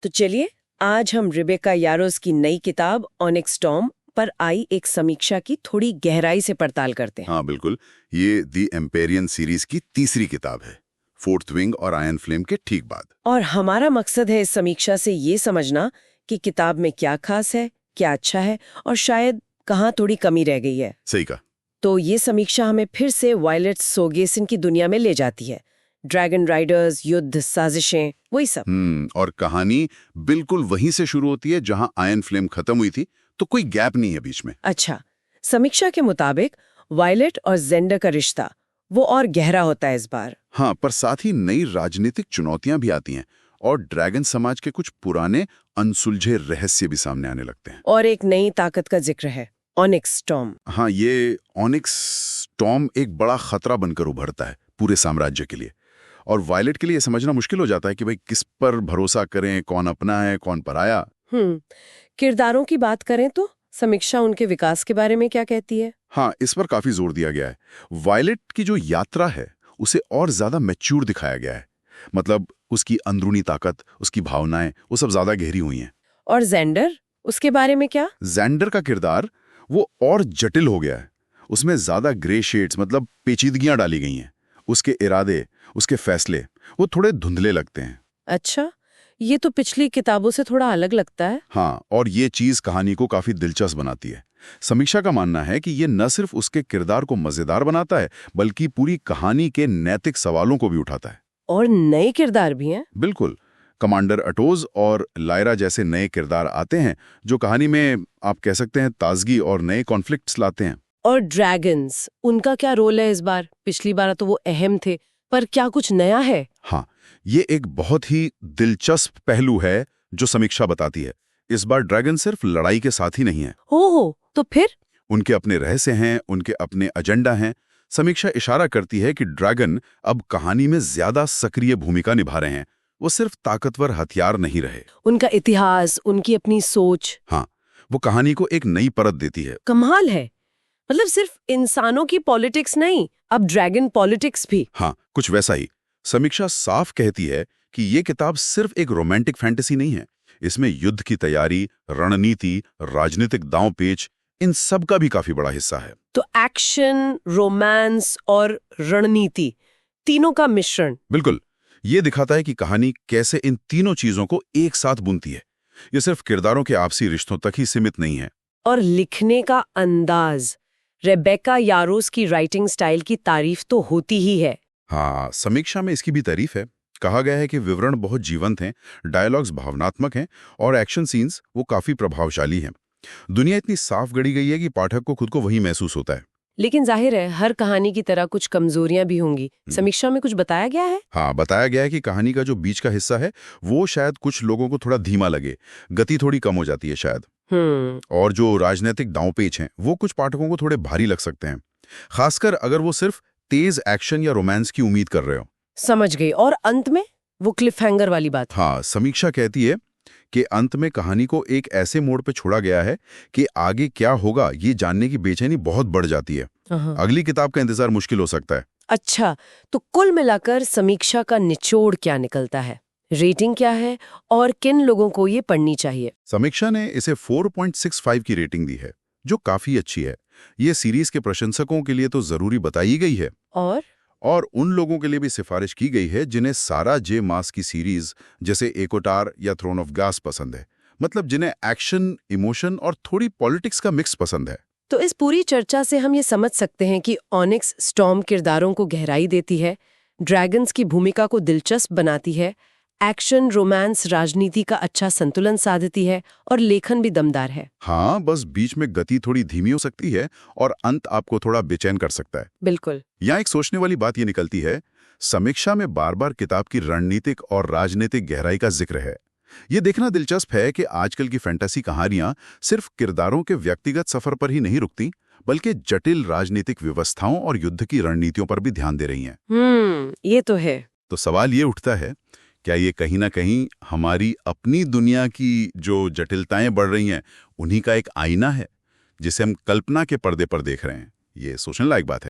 तो चलिए आज हम रिबेका यारोस की नई किताब ऑनिक्स स्टॉर्म पर आई एक समीक्षा की थोड़ी गहराई से पड़ताल करते हैं। हाँ बिल्कुल, ये दी एम्पेरियन सीरीज की तीसरी किताब है, फोर्थ विंग और आयरन फ्लेम के ठीक बाद। और हमारा मकसद है इस समीक्षा से ये समझना कि किताब में क्या खास है, क्या अच्छा है और शायद कहाँ थोड़ी कमी रह गई है। सही कहा। तो ये समीक्षा हमें फिर से वायलेट सोगेसिन की दुनिया में ले जाती है। ड्रैगन राइडर्स, युद्ध, साजिशें, वही सब। और कहानी बिल्कुल वहीं से शुरू होती है जहां आयरन फ्लेम खत्म हुई थी, तो कोई गैप नहीं है बीच में। अच्छा, समीक्षा के मुताबिक वायलेट और जेंडर का रिश्ता वो और गहरा होता है इस बार। हाँ, पर साथ ही नई राजनीतिक चुनौतियां भी आती हैं और ड्रैगन समाज के कुछ पुराने अनसुलझे रहस्य भी सामने आने लगते हैं। और एक नई ताकत का जिक्र है, ऑनिक्स स्टॉर्म। हाँ, ये ऑनिक्स स्टॉर्म एक बड़ा खतरा बनकर उभरता है पूरे साम्राज्य के लिए। और वायलेट के लिए ये समझना मुश्किल हो जाता है कि भाई किस पर भरोसा करें, कौन अपना है कौन पराया। किरदारों की बात करें तो समीक्षा उनके विकास के बारे में क्या कहती है? हाँ, इस पर काफी जोर दिया गया है। वायलेट की जो यात्रा है उसे और ज्यादा मैच्योर दिखाया गया है। मतलब उसकी अंदरूनी ताकत, उसकी भावनाएं, वो सब ज्यादा गहरी हुई हैं। और जेंडर, उसके बारे में क्या? जेंडर का किरदार वो और जटिल हो गया है। उसमें ज्यादा ग्रे शेड्स, मतलब पेचीदगियां डाली गई हैं। उसके इरादे, उसके फैसले वो थोड़े धुंधले लगते हैं। अच्छा, ये तो पिछली किताबों से थोड़ा अलग लगता है। हाँ, और ये चीज कहानी को काफी दिलचस्प बनाती है। समीक्षा का मानना है कि ये न सिर्फ उसके किरदार को मजेदार बनाता है, बल्कि पूरी कहानी के नैतिक सवालों को भी उठाता है। और नए किरदार भी हैं। बिल्कुल, कमांडर अटोज और लायरा जैसे नए किरदार आते हैं जो कहानी में आप कह सकते हैं ताजगी और नए कॉन्फ्लिक्ट्स लाते हैं। और ड्रैगन्स, उनका क्या रोल है इस बार? पिछली बार तो वो अहम थे, पर क्या कुछ नया है? हाँ, ये एक बहुत ही दिलचस्प पहलू है जो समीक्षा बताती है। इस बार ड्रैगन सिर्फ लड़ाई के साथ ही नहीं है। हो, तो फिर? उनके अपने रहस्य हैं, उनके अपने एजेंडा हैं। समीक्षा इशारा करती है कि ड्रैगन अब कहानी में ज्यादा सक्रिय भूमिका निभा रहे हैं। वो सिर्फ ताकतवर हथियार नहीं रहे। उनका इतिहास, उनकी अपनी सोच। हाँ, वो कहानी को एक नई परत देती है। कमाल है। मतलब सिर्फ इंसानों की पॉलिटिक्स नहीं, अब ड्रैगन पॉलिटिक्स भी। हाँ, कुछ वैसा ही। समीक्षा साफ कहती है कि ये किताब सिर्फ एक रोमांटिक फैंटेसी नहीं है। इसमें युद्ध की तैयारी, रणनीति, राजनीतिक दांव-पेच, इन सब का भी काफी बड़ा हिस्सा है। तो एक्शन, रोमांस और रणनीति, तीनों का मिश्रण। बिल्कुल, ये दिखाता है कि कहानी कैसे इन तीनों चीजों को एक साथ बुनती है। ये सिर्फ किरदारों के आपसी रिश्तों तक ही सीमित नहीं है। और लिखने का अंदाज, रेबेका यारोस की राइटिंग स्टाइल की तारीफ तो होती ही है। हाँ, समीक्षा में इसकी भी तारीफ है। कहा गया है कि विवरण बहुत जीवंत हैं, डायलॉग्स भावनात्मक हैं और एक्शन सीन्स वो काफी प्रभावशाली हैं। दुनिया इतनी साफ गढ़ी गई है कि पाठक को खुद को वही महसूस होता है। लेकिन जाहिर है हर कहानी की तरह कुछ कमजोरियां भी होंगी। समीक्षा में कुछ बताया गया है? हाँ, बताया गया है कि कहानी का जो बीच का हिस्सा है वो शायद कुछ लोगों को थोड़ा धीमा लगे, गति थोड़ी कम हो जाती है शायद। और जो राजनीतिक दांव-पेच हैं वो कुछ पाठकों को थोड़े भारी लग सकते हैं, खासकर अगर वो सिर्फ तेज एक्शन या रोमांस की उम्मीद कर रहे हो। समझ गई। और अंत में वो क्लिफहैंगर वाली बात। हाँ, समीक्षा कहती है कि अंत में कहानी को एक ऐसे मोड़ पे छोड़ा गया है कि आगे क्या होगा ये जानने की बेचैनी बहुत बढ़ जाती है। अगली किताब का इंतजार मुश्किल हो सकता है। अच्छा, तो कुल मिलाकर समीक्षा का निचोड़ क्या निकलता है? रेटिंग क्या है और किन लोगों को ये पढ़नी चाहिए? समीक्षा ने इसे 4.65 की रेटिंग दी है, जो काफी अच्छी है। ये सीरीज के प्रशंसकों के लिए तो जरूरी बताई गई है और उन लोगों के लिए भी सिफारिश की गई है जिन्हें सारा जे मास की सीरीज जैसे एकोटार या थ्रोन ऑफ ग्लास पसंद है। मतलब जिन्हें एक्शन, इमोशन और थोड़ी पॉलिटिक्स का मिक्स पसंद है। तो इस पूरी चर्चा से हम ये समझ सकते हैं कि ऑनिक्स स्टॉर्म किरदारों को गहराई देती है, ड्रैगन्स की भूमिका को दिलचस्प बनाती है, एक्शन, रोमांस, राजनीति का अच्छा संतुलन साधती है और लेखन भी दमदार है। हाँ, बस बीच में गति थोड़ी धीमी हो सकती है और अंत आपको थोड़ा बेचैन कर सकता है। बिल्कुल। यहाँ एक सोचने वाली बात ये निकलती है, समीक्षा में बार बार किताब की रणनीतिक और राजनीतिक गहराई का जिक्र है। ये देखना दिलचस्प है कि आजकल की फैंटेसी कहानियां सिर्फ किरदारों के व्यक्तिगत सफर पर ही नहीं रुकती, बल्कि जटिल राजनीतिक व्यवस्थाओं और युद्ध की रणनीतियों पर भी ध्यान दे रही हैं। ये तो है। तो सवाल ये उठता है, क्या ये कहीं ना कहीं हमारी अपनी दुनिया की जो जटिलताएं बढ़ रही हैं उन्हीं का एक आईना है जिसे हम कल्पना के पर्दे पर देख रहे हैं? ये सोचने लायक बात है।